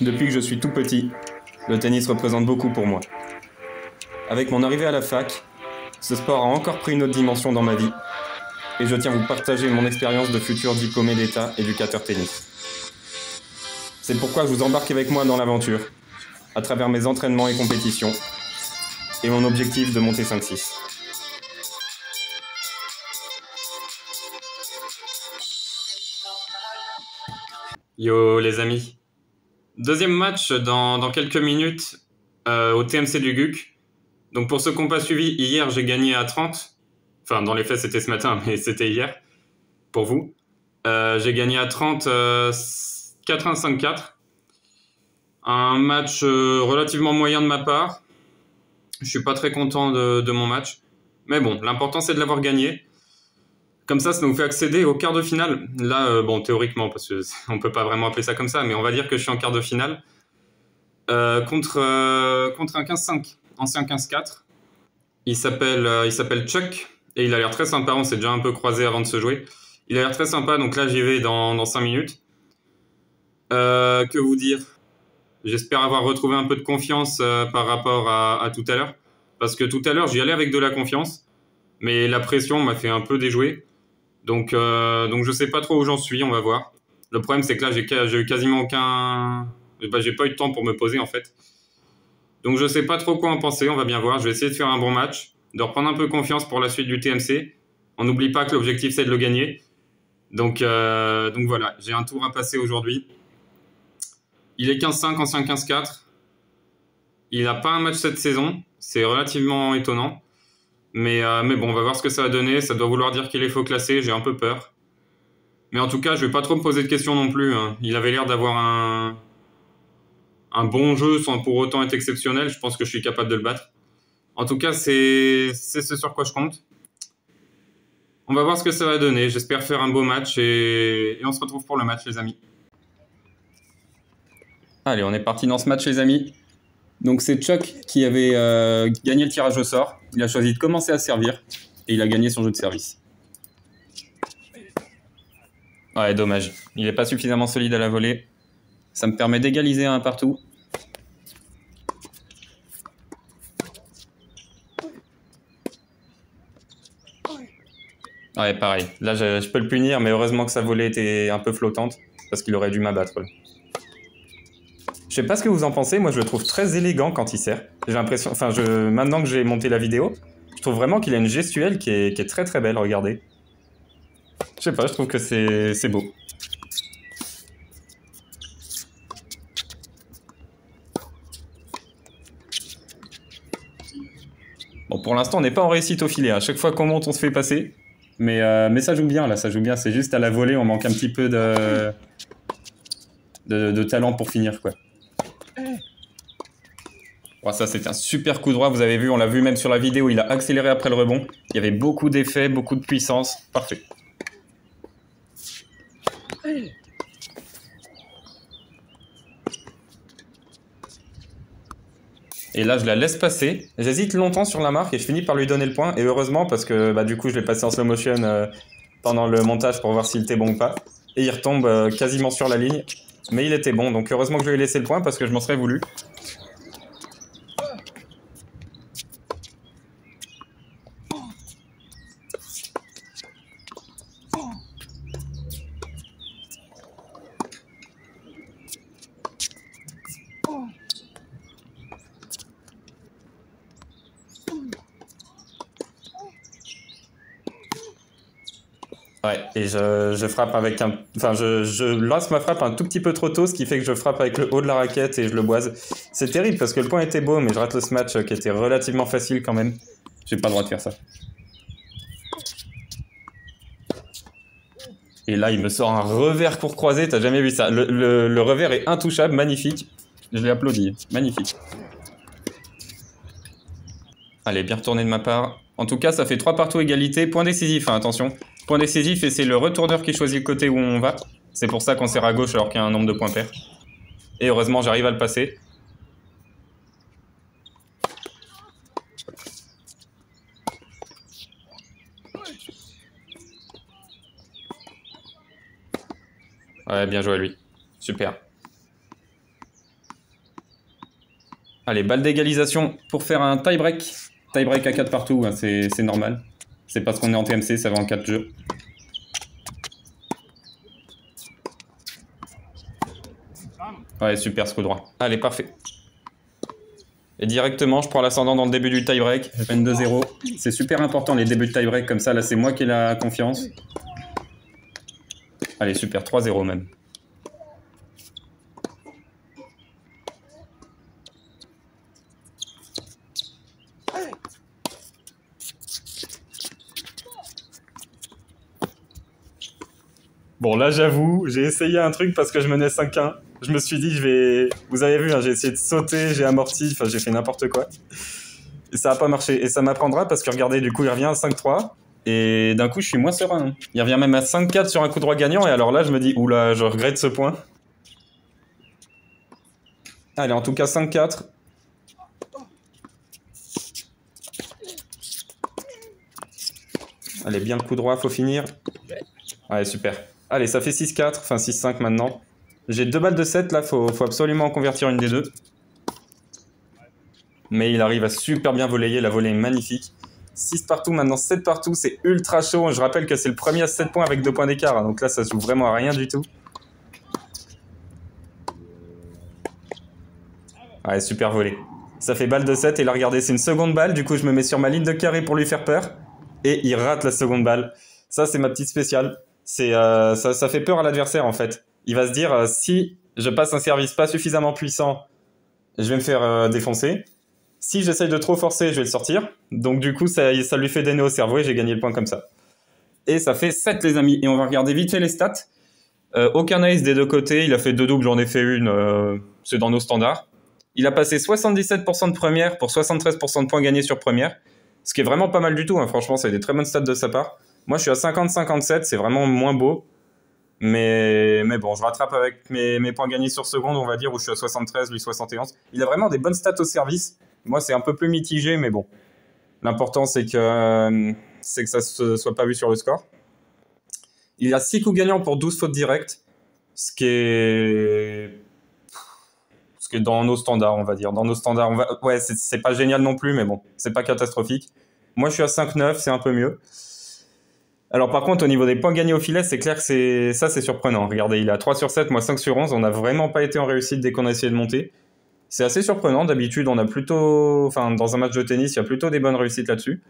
Depuis que je suis tout petit, le tennis représente beaucoup pour moi. Avec mon arrivée à la fac, ce sport a encore pris une autre dimension dans ma vie et je tiens à vous partager mon expérience de futur diplômé d'État éducateur tennis. C'est pourquoi je vous embarque avec moi dans l'aventure, à travers mes entraînements et compétitions, et mon objectif de monter 5-6. Yo les amis, deuxième match dans quelques minutes au TMC du GUC. Donc pour ceux qui n'ont pas suivi, hier j'ai gagné à 30. Enfin dans les faits c'était ce matin mais c'était hier pour vous. J'ai gagné à 30 4-1-5-4. Un match relativement moyen de ma part. Je suis pas très content de mon match. Mais bon, l'important c'est de l'avoir gagné. Comme ça nous fait accéder au quart de finale. Là, bon, théoriquement, parce qu'on peut pas vraiment appeler ça comme ça, mais on va dire que je suis en quart de finale contre un 15-5, ancien 15-4. Il s'appelle Chuck et il a l'air très sympa. On s'est déjà un peu croisé avant de se jouer. Il a l'air très sympa, donc là j'y vais dans 5 minutes. Que vous dire? J'espère avoir retrouvé un peu de confiance par rapport à tout à l'heure. Parce que tout à l'heure, j'y allais avec de la confiance, mais la pression m'a fait un peu déjouer. Donc je sais pas trop où j'en suis, on va voir. Le problème, c'est que là, j'ai eu quasiment aucun... Bah, j'ai pas eu de temps pour me poser, en fait. Donc je sais pas trop quoi en penser, on va bien voir. Je vais essayer de faire un bon match, de reprendre un peu confiance pour la suite du TMC. On n'oublie pas que l'objectif, c'est de le gagner. Donc voilà, j'ai un tour à passer aujourd'hui. Il est 15-5, ancien 15-4. Il n'a pas un match cette saison. C'est relativement étonnant. Mais bon, on va voir ce que ça va donner. Ça doit vouloir dire qu'il est faux classé. J'ai un peu peur. Mais en tout cas, je vais pas trop me poser de questions non plus, hein. Il avait l'air d'avoir un bon jeu sans pour autant être exceptionnel. Je pense que je suis capable de le battre. En tout cas, c'est ce sur quoi je compte. On va voir ce que ça va donner. J'espère faire un beau match et on se retrouve pour le match, les amis. Allez, on est parti dans ce match, les amis. Donc c'est Chuck qui avait gagné le tirage au sort. Il a choisi de commencer à servir et il a gagné son jeu de service. Ouais, dommage. Il n'est pas suffisamment solide à la volée. Ça me permet d'égaliser un partout. Ouais, pareil. Là, je peux le punir, mais heureusement que sa volée était un peu flottante parce qu'il aurait dû m'abattre. Je sais pas ce que vous en pensez, moi je le trouve très élégant quand il sert. J'ai l'impression, enfin maintenant que j'ai monté la vidéo, je trouve vraiment qu'il a une gestuelle qui est très très belle, regardez. Je sais pas, je trouve que c'est beau. Bon, pour l'instant on n'est pas en réussite au filet, à chaque fois qu'on monte on se fait passer. Mais ça joue bien là, ça joue bien, c'est juste à la volée on manque un petit peu de talent pour finir quoi. Oh, ça c'est un super coup droit, vous avez vu, on l'a vu même sur la vidéo, il a accéléré après le rebond. Il y avait beaucoup d'effets, beaucoup de puissance, parfait. Et là je la laisse passer, j'hésite longtemps sur la marque et je finis par lui donner le point. Et heureusement parce que bah, du coup je l'ai passé en slow motion pendant le montage pour voir s'il était bon ou pas. Et il retombe quasiment sur la ligne, mais il était bon, donc heureusement que je lui ai laissé le point parce que je m'en serais voulu. Ouais, et je frappe avec un... Enfin, je lance ma frappe un tout petit peu trop tôt, ce qui fait que je frappe avec le haut de la raquette et je le boise. C'est terrible parce que le point était beau, mais je rate le smash qui était relativement facile quand même. J'ai pas le droit de faire ça. Et là, il me sort un revers court croisé, t'as jamais vu ça. Le revers est intouchable, magnifique. Je l'ai applaudi, magnifique. Allez, bien retourné de ma part. En tout cas, ça fait 3 partout égalité. Point décisif, hein, attention. Point décisif, et c'est le retourneur qui choisit le côté où on va. C'est pour ça qu'on sert à gauche alors qu'il y a un nombre de points pairs. Et heureusement, j'arrive à le passer. Ouais, bien joué à lui. Super. Allez, balle d'égalisation pour faire un tie-break. Tie-break à 4 partout, hein, c'est normal. C'est parce qu'on est en TMC, ça va en 4 jeux. Ouais, super, ce coup droit. Allez, parfait. Et directement, je prends l'ascendant dans le début du tie-break. Je mène 2-0. C'est super important les débuts de tie-break comme ça. Là, c'est moi qui ai la confiance. Allez, super, 3-0 même. Bon, là, j'avoue, j'ai essayé un truc parce que je menais 5-1. Je me suis dit, je vais... Vous avez vu, hein, j'ai essayé de sauter, j'ai amorti, enfin, j'ai fait n'importe quoi. Et ça n'a pas marché. Et ça m'apprendra parce que regardez, du coup, il revient à 5-3. Et d'un coup, je suis moins serein. Il revient même à 5-4 sur un coup droit gagnant. Et alors là, je me dis, oula, je regrette ce point. Allez, en tout cas, 5-4. Allez, bien le coup droit, faut finir. Allez, super. Allez, ça fait 6-4, enfin 6-5 maintenant. J'ai 2 balles de 7 là, faut absolument en convertir une des deux. Mais il arrive à super bien voler, la volée est magnifique. 6 partout, maintenant 7 partout, c'est ultra chaud. Je rappelle que c'est le premier à 7 points avec 2 points d'écart, hein, donc là ça se joue vraiment à rien du tout. Ouais, super volé. Ça fait balle de 7 et là regardez, c'est une seconde balle, du coup je me mets sur ma ligne de carré pour lui faire peur. Et il rate la seconde balle. Ça c'est ma petite spéciale. Ça fait peur à l'adversaire en fait. Il va se dire, si je passe un service pas suffisamment puissant, je vais me faire défoncer. Si j'essaye de trop forcer, je vais le sortir. Donc du coup, ça lui fait des nœuds au cerveau et j'ai gagné le point comme ça. Et ça fait 7 les amis. Et on va regarder vite fait les stats. Aucun ace des deux côtés. Il a fait 2 doubles, j'en ai fait une. C'est dans nos standards. Il a passé 77% de première pour 73% de points gagnés sur première. Ce qui est vraiment pas mal du tout. Hein. Franchement, c'est des très bonnes stats de sa part. Moi, je suis à 50-57. C'est vraiment moins beau. Mais bon, je rattrape avec mes points gagnés sur seconde, on va dire, où je suis à 73, lui 71. Il a vraiment des bonnes stats au service. Moi, c'est un peu plus mitigé, mais bon. L'important, c'est que ça ne soit pas vu sur le score. Il a 6 coups gagnants pour 12 fautes directes, ce qui est dans nos standards, on va dire. Dans nos standards, ouais, c'est pas génial non plus, mais bon, c'est pas catastrophique. Moi, je suis à 5-9, c'est un peu mieux. Alors par contre, au niveau des points gagnés au filet, c'est clair que c'est surprenant. Regardez, il a 3 sur 7, moi 5 sur 11. On n'a vraiment pas été en réussite dès qu'on a essayé de monter. C'est assez surprenant. D'habitude, on a plutôt... Enfin, dans un match de tennis, il y a plutôt des bonnes réussites là-dessus.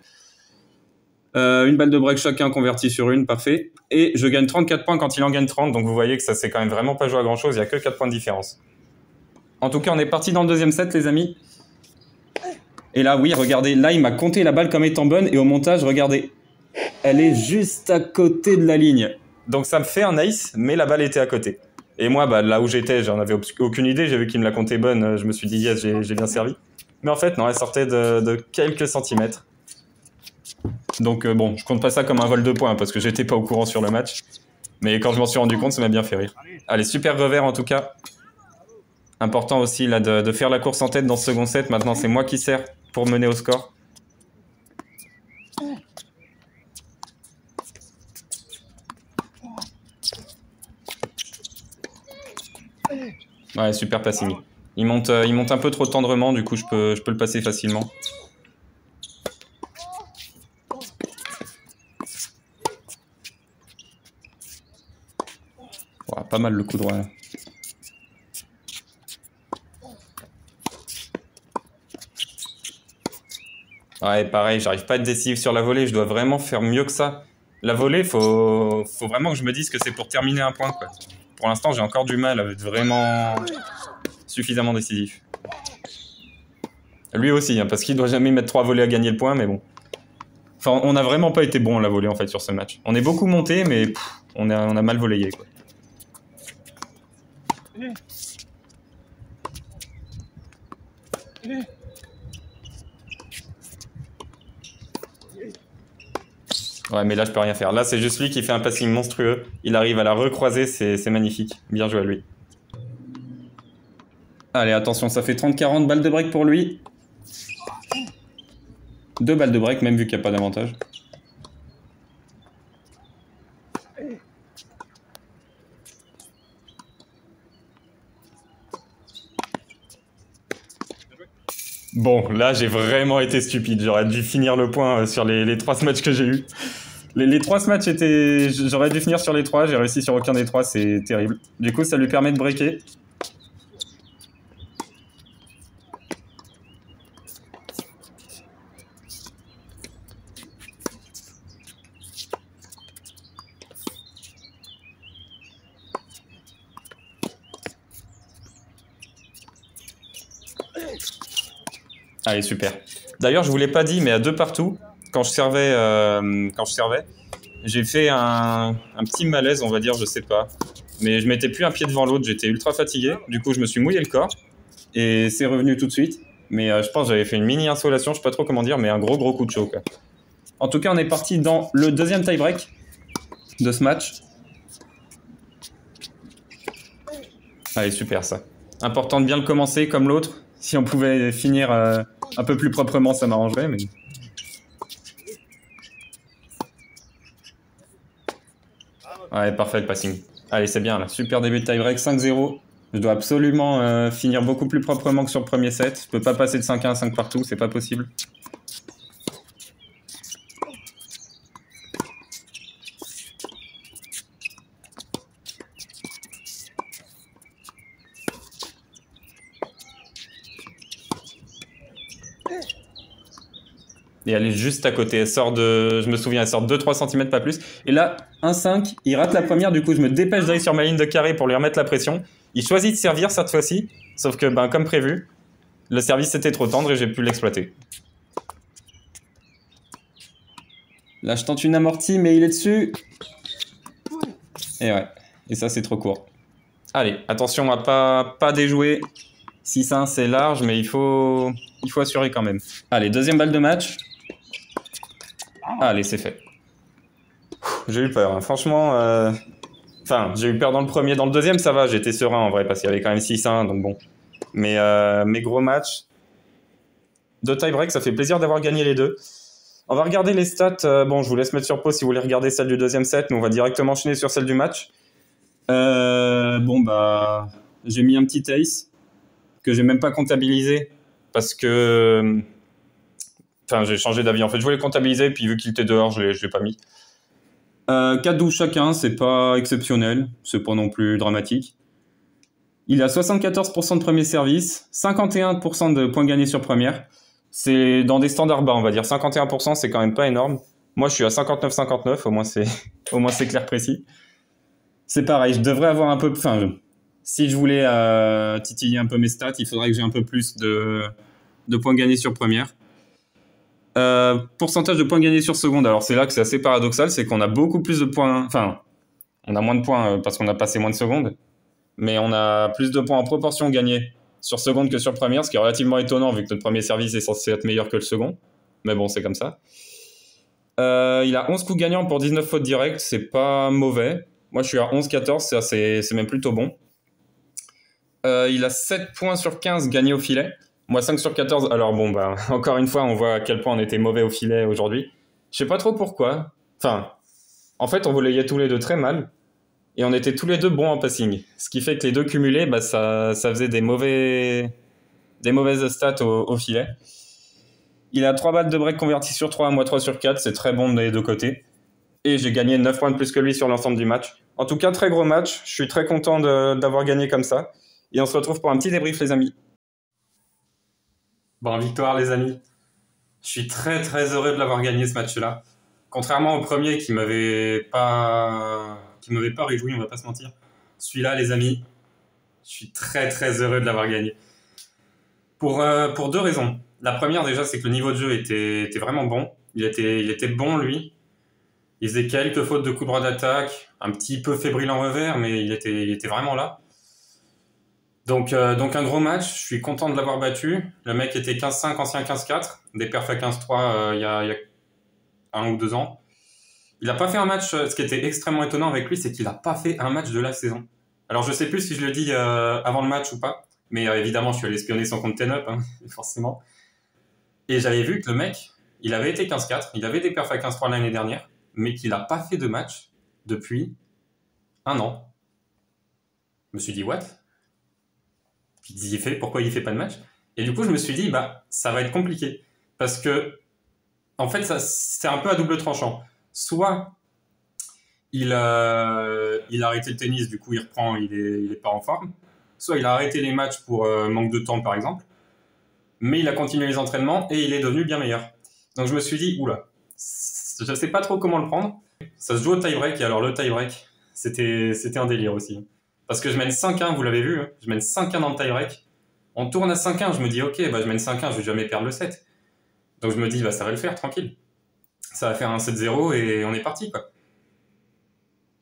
Une balle de break chacun convertie sur une, parfait. Et je gagne 34 points quand il en gagne 30. Donc vous voyez que ça s'est quand même vraiment pas joué à grand-chose. Il n'y a que 4 points de différence. En tout cas, on est parti dans le deuxième set, les amis. Et là, oui, regardez. Là, il m'a compté la balle comme étant bonne. Et au montage, regardez. Elle est juste à côté de la ligne. Donc ça me fait un ace, mais la balle était à côté. Et moi, bah, là où j'étais, j'en avais aucune idée. J'ai vu qu'il me l'a compté bonne. Je me suis dit, yes, j'ai bien servi. Mais en fait, non, elle sortait de quelques centimètres. Donc bon, je compte pas ça comme un vol de points parce que j'étais pas au courant sur le match. Mais quand je m'en suis rendu compte, ça m'a bien fait rire. Allez, super revers en tout cas. Important aussi là de faire la course en tête dans ce second set. Maintenant, c'est moi qui sers pour mener au score. Ouais, super passing. Il monte un peu trop tendrement, du coup je peux le passer facilement. Ouais, pas mal le coup droit. Là. Ouais, pareil, j'arrive pas à être décisif sur la volée, je dois vraiment faire mieux que ça. La volée, faut vraiment que je me dise que c'est pour terminer un point, quoi. Pour l'instant, j'ai encore du mal à être vraiment suffisamment décisif. Lui aussi, hein, parce qu'il doit jamais mettre 3 volées à gagner le point, mais bon. Enfin, on n'a vraiment pas été bon à la volée, en fait, sur ce match. On est beaucoup monté, mais on a mal voléé, quoi. Ouais, mais là, je peux rien faire. Là, c'est juste lui qui fait un passing monstrueux. Il arrive à la recroiser, c'est magnifique. Bien joué à lui. Allez, attention, ça fait 30-40 balles de break pour lui. 2 balles de break, même vu qu'il n'y a pas d'avantage. Bon, là, j'ai vraiment été stupide. J'aurais dû finir le point sur les 3 matchs que j'ai eus. Les 3 matchs étaient... J'aurais dû finir sur les 3, j'ai réussi sur aucun des 3, c'est terrible. Du coup, ça lui permet de breaker. Allez, super. D'ailleurs, je vous l'ai pas dit, mais à 2 partout, quand je servais, j'ai fait un petit malaise, on va dire, je sais pas. Mais je mettais plus un pied devant l'autre, j'étais ultra fatigué. Du coup, je me suis mouillé le corps et c'est revenu tout de suite. Mais je pense que j'avais fait une mini insolation, je sais pas trop comment dire, mais un gros coup de chaud, quoi. En tout cas, on est parti dans le deuxième tie-break de ce match. Allez, super ça. Important de bien le commencer comme l'autre. Si on pouvait finir un peu plus proprement, ça m'arrangerait. Mais... Ouais, parfait le passing. Allez, c'est bien là. Super début de tie-break, 5-0. Je dois absolument finir beaucoup plus proprement que sur le premier set. Je peux pas passer de 5-1 à 5 partout, c'est pas possible. Et elle est juste à côté. Elle sort de... Je me souviens, elle sort 2-3 cm, pas plus. Et là, 1-5, il rate la première. Du coup, je me dépêche d'aller sur ma ligne de carré pour lui remettre la pression. Il choisit de servir cette fois-ci. Sauf que, ben, comme prévu, le service était trop tendre et j'ai pu l'exploiter. Là, je tente une amortie, mais il est dessus. Et ouais. Et ça, c'est trop court. Allez, attention à pas déjouer. 6-1, c'est large, mais il faut assurer quand même. Allez, deuxième balle de match. Allez, c'est fait. J'ai eu peur, hein. Franchement. Enfin, j'ai eu peur dans le premier. Dans le deuxième, ça va, j'étais serein en vrai, parce qu'il y avait quand même 6-1, donc bon. Mais mes gros matchs de tie-break, ça fait plaisir d'avoir gagné les deux. On va regarder les stats. Bon, je vous laisse mettre sur pause si vous voulez regarder celle du deuxième set, mais on va directement enchaîner sur celle du match. Bon, bah. J'ai mis un petit ace que j'ai même pas comptabilisé parce que. Enfin, j'ai changé d'avis. En fait, je voulais comptabiliser, puis vu qu'il était dehors, je l'ai pas mis. 4-12 chacun, c'est pas exceptionnel, c'est pas non plus dramatique. Il a 74% de premier service, 51% de points gagnés sur première. C'est dans des standards bas, on va dire. 51%, c'est quand même pas énorme. Moi, je suis à 59-59, au moins c'est clair précis. C'est pareil, je devrais avoir un peu... Enfin, si je voulais titiller un peu mes stats, il faudrait que j'ai un peu plus de points gagnés sur première. Pourcentage de points gagnés sur seconde. Alors c'est là que c'est assez paradoxal, c'est qu'on a beaucoup plus de points... Enfin, on a moins de points parce qu'on a passé moins de secondes, mais on a plus de points en proportion gagnés sur seconde que sur première, ce qui est relativement étonnant vu que notre premier service est censé être meilleur que le second. Mais bon, c'est comme ça. Il a 11 coups gagnants pour 19 fautes directes, c'est pas mauvais. Moi, je suis à 11-14, c'est même plutôt bon. Il a 7 points sur 15 gagnés au filet. Moi, 5 sur 14. Alors bon, bah, encore une fois, on voit à quel point on était mauvais au filet aujourd'hui. Je sais pas trop pourquoi. Enfin, en fait, on volayait tous les deux très mal. Et on était tous les deux bons en passing. Ce qui fait que les deux cumulés, bah, ça faisait des mauvaises stats au filet. Il a 3 balles de break converties sur 3, moi 3 sur 4. C'est très bon des deux côtés. Et j'ai gagné 9 points de plus que lui sur l'ensemble du match. En tout cas, très gros match. Je suis très content d'avoir gagné comme ça. Et on se retrouve pour un petit débrief, les amis. Bon, victoire, les amis. Je suis très très heureux de l'avoir gagné ce match-là. Contrairement au premier qui m'avait pas réjoui, on va pas se mentir. Celui-là, les amis, je suis très très heureux de l'avoir gagné. Pour 2 raisons. La première déjà, c'est que le niveau de jeu était vraiment bon. Il était bon, lui. Il faisait quelques fautes de coup droit d'attaque, un petit peu fébrile en revers, mais il était vraiment là. Donc un gros match, je suis content de l'avoir battu. Le mec était 15-5, ancien 15-4, des perfs à 15-3 il y a 1 ou 2 ans. Il n'a pas fait un match, ce qui était extrêmement étonnant avec lui, c'est qu'il n'a pas fait un match de la saison. Alors je sais plus si je le dis avant le match ou pas, mais évidemment je suis allé espionner son compte Ten-Up, hein, forcément. Et j'avais vu que le mec, il avait été 15-4, il avait des perfs à 15-3 l'année dernière, mais qu'il n'a pas fait de match depuis 1 an. Je me suis dit, what? Pourquoi il fait pas de match? Et du coup, je me suis dit, bah, ça va être compliqué. Parce que, en fait, c'est un peu à double tranchant. Soit il a arrêté le tennis, du coup, il reprend, il est pas en forme. Soit il a arrêté les matchs pour manque de temps, par exemple. Mais il a continué les entraînements et il est devenu bien meilleur. Donc je me suis dit, oula, je sais pas trop comment le prendre. Ça se joue au tie-break, et alors le tie-break, c'était un délire aussi. Parce que je mène 5-1, vous l'avez vu, hein, je mène 5-1 dans le tie-break. On tourne à 5-1, je me dis, ok, bah, je mène 5-1, je vais jamais perdre le set. Donc je me dis, bah, ça va le faire, tranquille. Ça va faire un 7-0 et on est parti, quoi.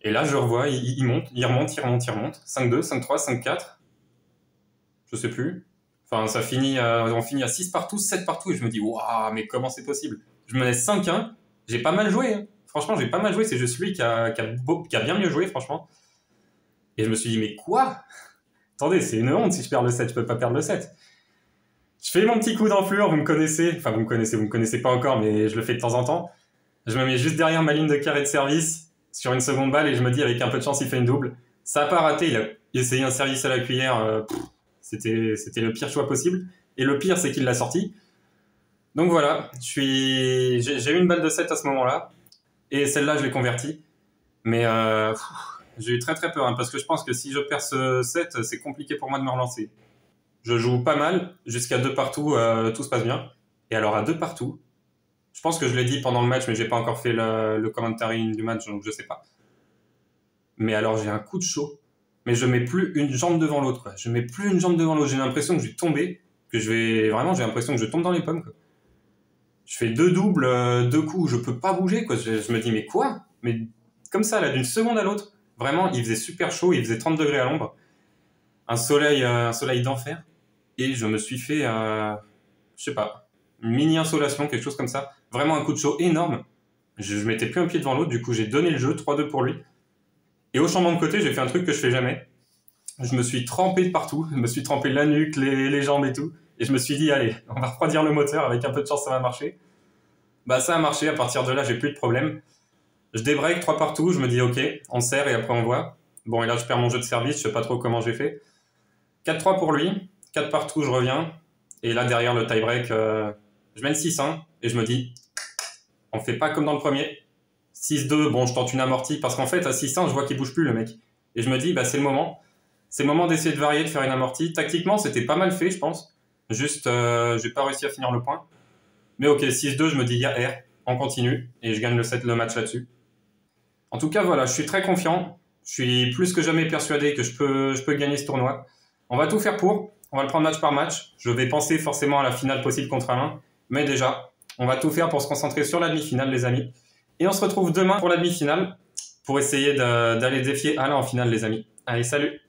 Et là, je revois, il monte, il remonte, il remonte, il remonte. 5-2, 5-3, 5-4. Je sais plus. Enfin, on finit à 6 partout, 7 partout, et je me dis, waouh, mais comment c'est possible? Je me laisse 5-1, j'ai pas mal joué, hein. Franchement, j'ai pas mal joué, c'est juste lui qui a bien mieux joué, franchement. Et je me suis dit, mais quoi? Attendez, c'est une honte si je perds le set, je peux pas perdre le set. Je fais mon petit coup d'enflure, vous me connaissez, enfin vous me connaissez pas encore, mais je le fais de temps en temps. Je me mets juste derrière ma ligne de carré de service, sur une seconde balle, et je me dis, avec un peu de chance, il fait une double. Ça a pas raté, il a essayé un service à la cuillère, c'était le pire choix possible. Et le pire, c'est qu'il l'a sorti. Donc voilà, j'ai eu une balle de 7 à ce moment-là. Et celle-là, je l'ai convertie. Mais j'ai eu très très peur, hein, parce que je pense que si je perds ce set, c'est compliqué pour moi de me relancer. Je joue pas mal, jusqu'à 2 partout, tout se passe bien. Et alors à 2 partout, je pense que je l'ai dit pendant le match, mais j'ai pas encore fait le commentary du match, donc je sais pas. Mais alors j'ai un coup de chaud, mais je mets plus une jambe devant l'autre, quoi. Je mets plus une jambe devant l'autre. J'ai l'impression que je vais tomber, j'ai l'impression que je tombe dans les pommes, quoi. Je fais 2 doubles, 2 coups, je peux pas bouger, quoi. Je me dis, mais quoi? Mais comme ça, là, d'une seconde à l'autre, vraiment, il faisait super chaud, il faisait 30 degrés à l'ombre. Un soleil d'enfer. Et je me suis fait, je sais pas, une mini insolation, quelque chose comme ça. Vraiment un coup de chaud énorme. Je mettais plus un pied devant l'autre, du coup, j'ai donné le jeu, 3-2 pour lui. Et au changement de côté, j'ai fait un truc que je fais jamais. Je me suis trempé de partout. Je me suis trempé la nuque, les jambes et tout. Et je me suis dit, allez, on va refroidir le moteur. Avec un peu de chance, ça va marcher. Bah, ça a marché. À partir de là, j'ai plus de problème. Je débreak 3 partout. Je me dis, ok, on serre et après on voit. Bon, et là, je perds mon jeu de service. Je sais pas trop comment j'ai fait. 4-3 pour lui. 4 partout, je reviens. Et là, derrière le tie-break, je mène 6-1. Et je me dis, on fait pas comme dans le premier. 6-2, bon, je tente une amortie. Parce qu'en fait, à 6-1, je vois qu'il bouge plus, le mec. Et je me dis, bah, c'est le moment. C'est le moment d'essayer de varier, de faire une amortie. Tactiquement, c'était pas mal fait, je pense. Juste, j'ai pas réussi à finir le point. Mais ok, 6-2, je me dis, il y a R. On continue. Et je gagne le match là-dessus. En tout cas, voilà, je suis très confiant. Je suis plus que jamais persuadé que je peux gagner ce tournoi. On va tout faire pour. On va le prendre match par match. Je vais penser forcément à la finale possible contre Alain. Mais déjà, on va tout faire pour se concentrer sur la demi-finale, les amis. Et on se retrouve demain pour la demi-finale pour essayer d'aller défier Alain en finale, les amis. Allez, salut!